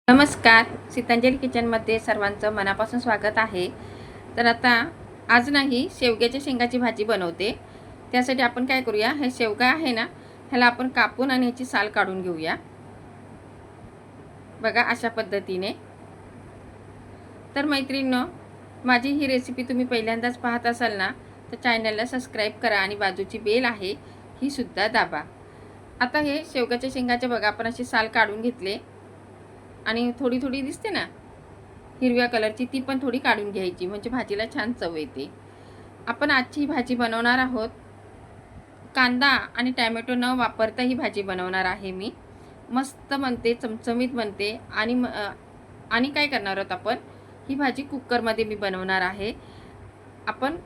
नमस्कार. सीतांजली किचनमध्ये सर्वांचं मनापासून स्वागत आहे. तर आता आज नाही शेवग्याच्या शेंगाची भाजी बनवते. त्यासाठी आपण काय करूया, हे शेवगा आहे ना, ह्याला आपण कापून आणि ह्याची साल काढून घेऊया. बघा अशा पद्धतीने. तर मैत्रिणींनो, माझी ही रेसिपी तुम्ही पहिल्यांदाच पाहत असाल ना, तर चॅनलला सबस्क्राईब करा आणि बाजूची बेल आहे ही सुद्धा दाबा. आता हे शेवग्याच्या शेंगाचे बघा आपण अशी साल काढून घेतले आणि थोडी थोडी दिसते ना हिरव्या कलरची, ती पण थोडी काढून घ्यायची, म्हणजे भाजीला छान चव येते. आपण आजची भाजी बनवणार आहोत. कांदा आणि टॅमॅटो न वापरता ही भाजी बनवणार आहे मी. मस्त बनते, चमचमीत बनते. आणि काय करणार आहोत आपण, ही भाजी कुकरमध्ये मी बनवणार आहे. आपण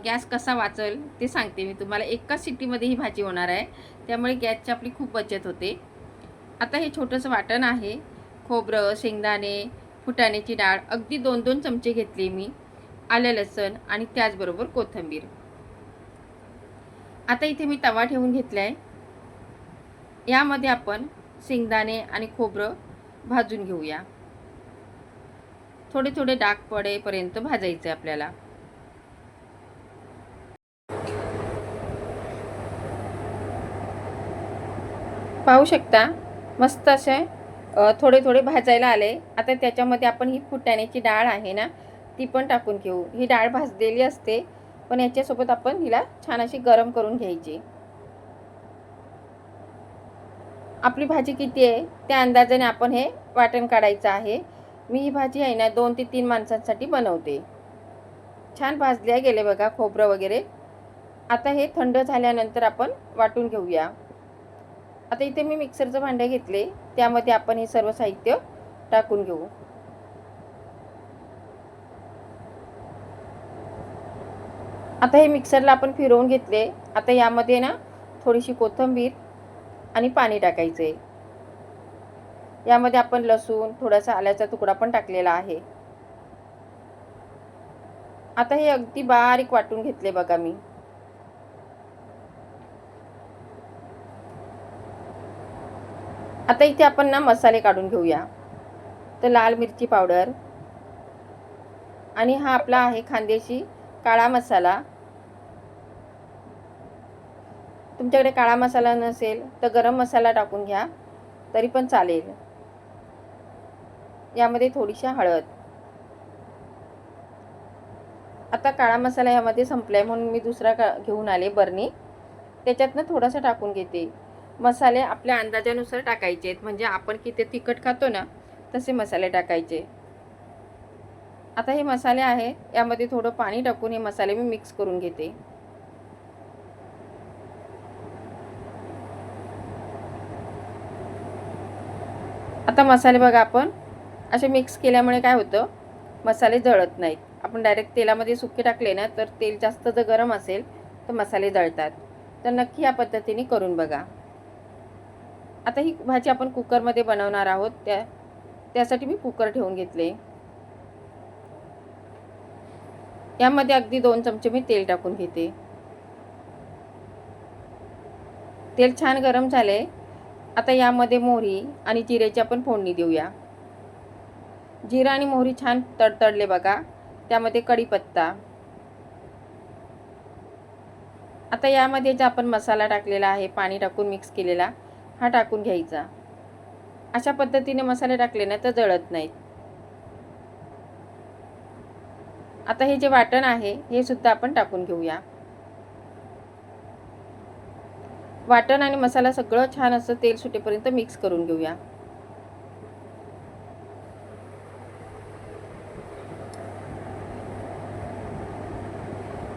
गॅस कसा वाचेल ते सांगते मी तुम्हाला. एकाच शिट्टीमध्ये ही भाजी होणार आहे, त्यामुळे गॅसची आपली खूप बचत होते. आता हे छोटंसं वाटण आहे. खोबरं, शेंगदाणे, फुटाण्याची डाळ अगदी 2-2 चमचे घेतले मी, आलं लसूण आणि त्याचबरोबर कोथिंबीर. आता इथे मी तवा ठेवून घेतला आहे. यामध्ये आपण शेंगदाणे आणि खोबरं भाजून घेऊया. थोडे थोडे डाग पडेपर्यंत भाजायचे आपल्याला. पाहू शकता मस्त असे थोडे थोडे भाजायला आले. आता त्याच्यामध्ये आपण ही फुटाण्याची डाळ आहे ना, ती पण टाकून घेऊ. ही डाळ भाजलेली असते, पण याच्यासोबत आपण हिला छान अशी गरम करून घ्यायची. आपली भाजी किती आहे त्या अंदाजाने आपण हे वाटण काढायचं आहे. मी ही भाजी आहे ना 2 ते 3 माणसांसाठी बनवते. छान भाजल्या गेले बघा खोबरं वगैरे. आता हे थंड झाल्यानंतर आपण वाटून घेऊया. आता इथे मी मिक्सरचं भांडं घेतले, त्यामध्ये आपण हे सर्व साहित्य टाकून घेऊ. आता हे मिक्सरला आपण फिरवून घेतले. आता यामध्ये ना थोडीशी कोथिंबीर आणि पाणी टाकायचं आहे. यामध्ये आपण लसूण, थोडासा आल्याचा तुकडा पण टाकलेला आहे. आता हे अगदी बारीक वाटून घेतले बघा मी. आता इथे आपण ना मसाले काढून घेऊया. तर लाल मिरची पावडर आणि हा आपला आहे खानदेशी काळा मसाला. तुमच्याकडे काळा मसाला नसेल तर गरम मसाला टाकून घ्या तरी पण चालेल. यामध्ये थोडीशी हळद. आता काळा मसाला यामध्ये संपलाय म्हणून मी दुसरा घेऊन आले बरणी, त्याच्यातनं थोडासा टाकून घेते. मसाले आपल्या अंदाजानुसार टाकायचे आहेत, म्हणजे आपण किती तिखट खातो ना तसे मसाले टाकायचे. आता हे मसाले आहे यामध्ये थोडं पाणी टाकून हे मसाले मी मिक्स करून घेते. आता मसाले बघा आपण असे मिक्स केल्यामुळे काय होतं, मसाले जळत नाहीत. आपण डायरेक्ट तेलामध्ये सुके टाकले ना तर तेल जास्त जर गरम असेल तर मसाले जळतात. तर नक्की या पद्धतीने करून बघा. आता ही भाजी आपण कुकरमध्ये बनवणार आहोत, त्यासाठी मी कुकर ठेवून घेतले. यामध्ये अगदी 2 चमचे मी तेल टाकून घेते. तेल छान गरम झाले. आता यामध्ये मोहरी आणि जिऱ्याची आपण फोडणी देऊया. जिरा आणि मोहरी छान तडतडले बघा. त्यामध्ये कढीपत्ता. आता यामध्ये जे आपण मसाला टाकलेला आहे, पाणी टाकून मिक्स केलेला, हा टाकून घ्यायचा. अशा पद्धतीने मसाले टाकले ना तर जळत नाहीत. आता हे जे वाटण आहे हे सुद्धा आपण टाकून घेऊया. वाटण आणि मसाला सगळं छान असं तेल सुटेपर्यंत मिक्स करून घेऊया.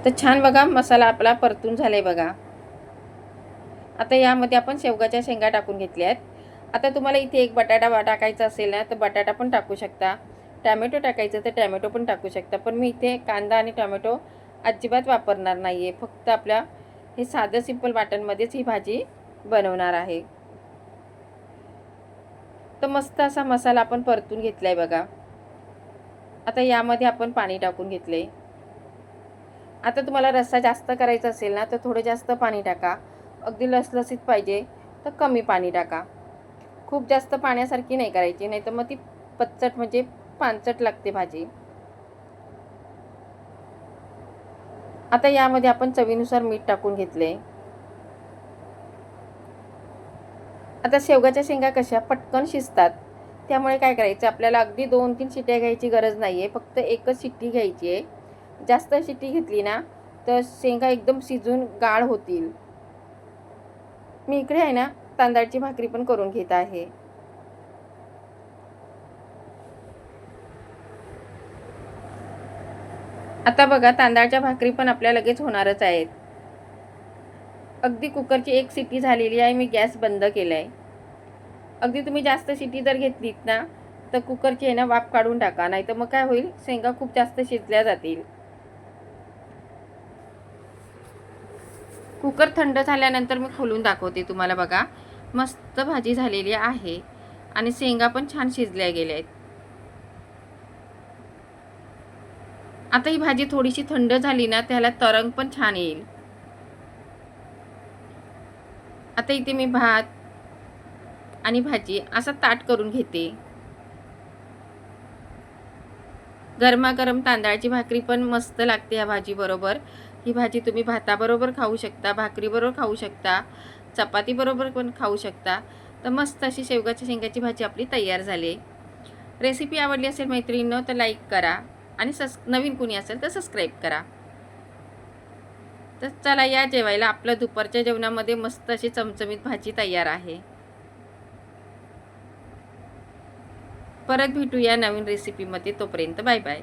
तर छान बघा मसाला आपला परतून झालाय बघा. आता यामध्ये आपण शेवगाच्या शेंगा टाकून घेतल्या आहेत. आता तुम्हाला इथे एक बटाटा टाकायचा असेल ना तर बटाटा पण टाकू शकता. टॅमॅटो टाकायचं तर टॅमॅटो पण टाकू शकता. पण मी इथे कांदा आणि टॅमॅटो अजिबात वापरणार नाही आहे. फक्त आपल्या हे साधं सिंपल वाटणमध्येच ही भाजी बनवणार आहे. तर मस्त असा मसाला आपण परतून घेतला आहे बघा. आता यामध्ये आपण पाणी टाकून घेतले. आता तुम्हाला रस्सा जास्त करायचा असेल ना तर थोडं जास्त पाणी टाका. अगदी लसलसीत पाहिजे तर कमी पाणी टाका. खूप जास्त पाण्यासारखी नाही करायची, नाही तर मग ती पचट म्हणजे पानचट लागते भाजी. आता यामध्ये आपण चवीनुसार मीठ टाकून घेतले. आता शेवगाच्या शेंगा कशा पटकन शिजतात, त्यामुळे काय करायचं, आपल्याला अगदी 2-3 शिट्ट्या घ्यायची गरज नाही आहे. फक्त एकच शिट्टी घ्यायची आहे. जास्त शिट्टी घेतली ना तर शेंगा एकदम शिजून गाळ होतील. मी इकडे आहे ना तांदळाची भाकरी पण करून घेत आहे. आता बघा तांदळाच्या भाकरी पण आपल्या लगेच होणारच आहेत. अगदी कुकरची एक शिट्टी झालेली आहे. मी गॅस बंद केला आहे. अगदी तुम्ही जास्त शिट्टी जर घेतलीत ना तर कुकरची आहे ना वाफ काढून टाका, नाही तर मग काय होईल, शेंगा खूप जास्त शिजल्या जातील. कुकर थंड झाल्यानंतर मी खोलून दाखवते तुम्हाला. बघा मस्त भाजी झालेली आहे आणि शेंगा पण छान शिजल्या गेल्या आहेत. आता ही भाजी थोडीशी थंड झाली ना त्याला तरंग पण छान येईल. आता इथे मी भात आणि भाजी असा ताट करून घेते. गरमागरम तांदळाची भाकरी पण मस्त लागते ह्या भाजीबरोबर. ही भाजी तुम्ही भाताबरोबर खाऊ शकता, भाकरीबरोबर खाऊ शकता, चपातीबरोबर पण खाऊ शकता. तर मस्त अशी शेवगाच्या शेंगाची भाजी आपली तयार झाली. रेसिपी आवडली असेल मैत्रिणींनो तर लाईक करा आणि नवीन कोणी असेल तर सबस्क्राईब करा. तर चला या जेवायला. आपलं दुपारच्या जेवणामध्ये मस्त अशी चमचमीत भाजी तयार आहे. परत भेटूया नवीन रेसिपीमध्ये. तोपर्यंत बाय बाय.